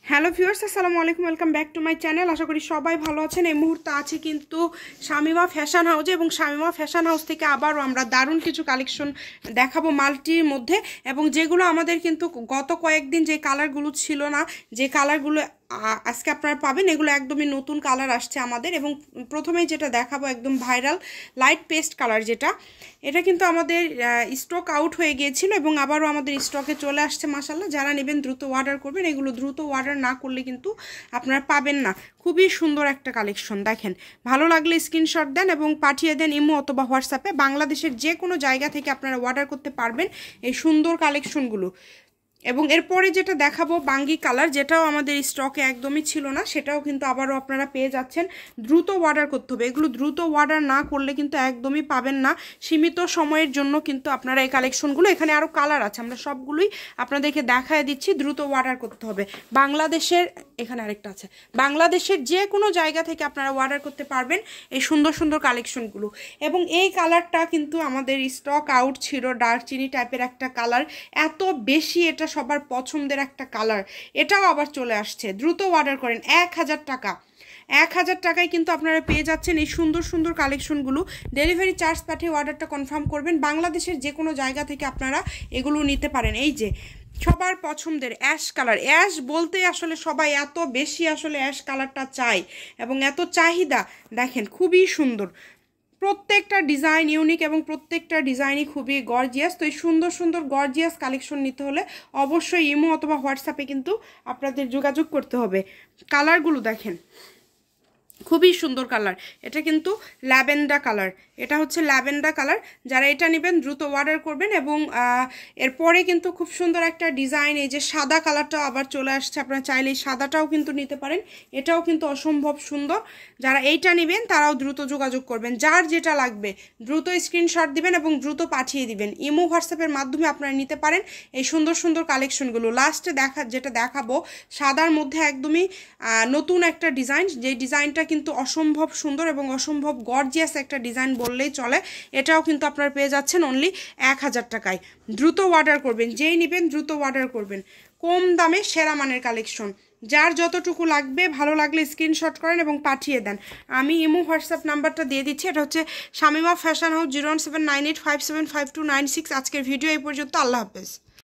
Hello viewers, আসসালামু আলাইকুম। Welcome back to my channel. আশা করি সবাই ভালো আছেন। এই মুহূর্তে আছে কিন্তু শামিমা ফ্যাশন হাউসে, এবং শামিমা ফ্যাশন হাউস থেকে আবারও আমরা দারুণ কিছু কালেকশন দেখাবো মাল্টির মধ্যে, এবং যেগুলো আমাদের কিন্তু গত কয়েকদিন যে কালারগুলো ছিল না, যে কালারগুলো আজকে আপনারা পাবেন, এগুলো একদমই নতুন কালার আসছে আমাদের। এবং প্রথমেই যেটা দেখাবো একদম ভাইরাল লাইট পেস্ট কালার, যেটা এটা কিন্তু আমাদের স্টক আউট হয়ে গিয়েছিল এবং আবারও আমাদের স্টকে চলে আসছে মাশাআল্লাহ। যারা নেবেন দ্রুত অর্ডার করবেন, এগুলো দ্রুত অর্ডার না করলে কিন্তু আপনারা পাবেন না। খুবই সুন্দর একটা কালেকশন, দেখেন। ভালো লাগলে স্ক্রিনশট দেন এবং পাঠিয়ে দেন ইমো অথবা হোয়াটসঅ্যাপে। বাংলাদেশের যে কোনো জায়গা থেকে আপনারা অর্ডার করতে পারবেন এই সুন্দর কালেকশনগুলো। এবং এরপরে যেটা দেখাবো বাঙ্গি কালার, যেটাও আমাদের স্টকে একদমই ছিল না, সেটাও কিন্তু আবারও আপনারা পেয়ে যাচ্ছেন। দ্রুত অর্ডার করতে হবে, এগুলো দ্রুত অর্ডার না করলে কিন্তু একদমই পাবেন না। সীমিত সময়ের জন্য কিন্তু আপনারা এই কালেকশনগুলো, এখানে আরও কালার আছে, আমরা সবগুলোই আপনাদেরকে দেখায় দিচ্ছি। দ্রুত অর্ডার করতে হবে। বাংলাদেশের, এখানে আরেকটা আছে, বাংলাদেশের যে কোনো জায়গা থেকে আপনারা অর্ডার করতে পারবেন এই সুন্দর সুন্দর কালেকশনগুলো। এবং এই কালারটা কিন্তু আমাদের স্টক আউট ছিল, দারচিনি টাইপের একটা কালার, এত বেশি এটা সবার পছন্দের একটা কালার। এটাও আবার চলে আসছে, দ্রুত অর্ডার করেন। 1000 টাকা, 1000 টাকায় কিন্তু আপনারা পেয়ে যাচ্ছেন এই সুন্দর সুন্দর কালেকশনগুলো। ডেলিভারি চার্জ পাঠিয়ে অর্ডারটা কনফার্ম করবেন। বাংলাদেশের যে কোনো জায়গা থেকে আপনারা এগুলো নিতে পারেন। এই যে সবার পছন্দের অ্যাশ কালার, অ্যাশ বলতে আসলে সবাই এত বেশি আসলে অ্যাশ কালারটা চাই এবং এত চাহিদা, দেখেন খুবই সুন্দর। প্রত্যেকটা ডিজাইন ইউনিক এবং প্রত্যেকটা ডিজাইনই খুবই গর্জিয়াস। তো এই সুন্দর সুন্দর গর্জিয়াস কালেকশন নিতে হলে অবশ্যই ইমো অথবা হোয়াটসঅ্যাপে কিন্তু আপনাদের যোগাযোগ করতে হবে। কালারগুলো দেখেন, খুবই সুন্দর কালার। এটা কিন্তু ল্যাভেন্ডার কালার, এটা হচ্ছে ল্যাভেন্ডার কালার। যারা এটা নেবেন দ্রুত অর্ডার করবেন। এবং এরপরে কিন্তু খুব সুন্দর একটা ডিজাইন, এই যে সাদা কালারটাও আবার চলে আসছে, আপনারা চাইলে এই সাদাটাও কিন্তু নিতে পারেন, এটাও কিন্তু অসম্ভব সুন্দর। যারা এইটা নেবেন তারাও দ্রুত যোগাযোগ করবেন। যার যেটা লাগবে দ্রুত স্ক্রিনশট দিবেন এবং দ্রুত পাঠিয়ে দিবেন। ইমো হোয়াটসঅ্যাপের মাধ্যমে আপনারা নিতে পারেন এই সুন্দর সুন্দর কালেকশনগুলো। লাস্টে যেটা দেখাবো সাদার মধ্যে একদমই নতুন একটা ডিজাইন, যে ডিজাইনটা কিন্তু অসম্ভব সুন্দর এবং অসম্ভব গর্জিয়াস একটা ডিজাইন বললেই চলে। এটাও কিন্তু আপনারা পেয়ে যাচ্ছেন অনলি 1000 টাকায়। দ্রুত অর্ডার করবেন, যেই নেবেন দ্রুত অর্ডার করবেন। কম দামে সেরা মানের কালেকশন, যার যতটুকু লাগবে ভালো লাগলে স্ক্রিনশট করেন এবং পাঠিয়ে দেন। আমি ইমো হোয়াটসঅ্যাপ নাম্বারটা দিয়ে দিচ্ছি, এটা হচ্ছে শামিমা ফ্যাশন হাউস 01798575296। আজকের ভিডিও এই পর্যন্ত। আল্লাহ হাফেজ।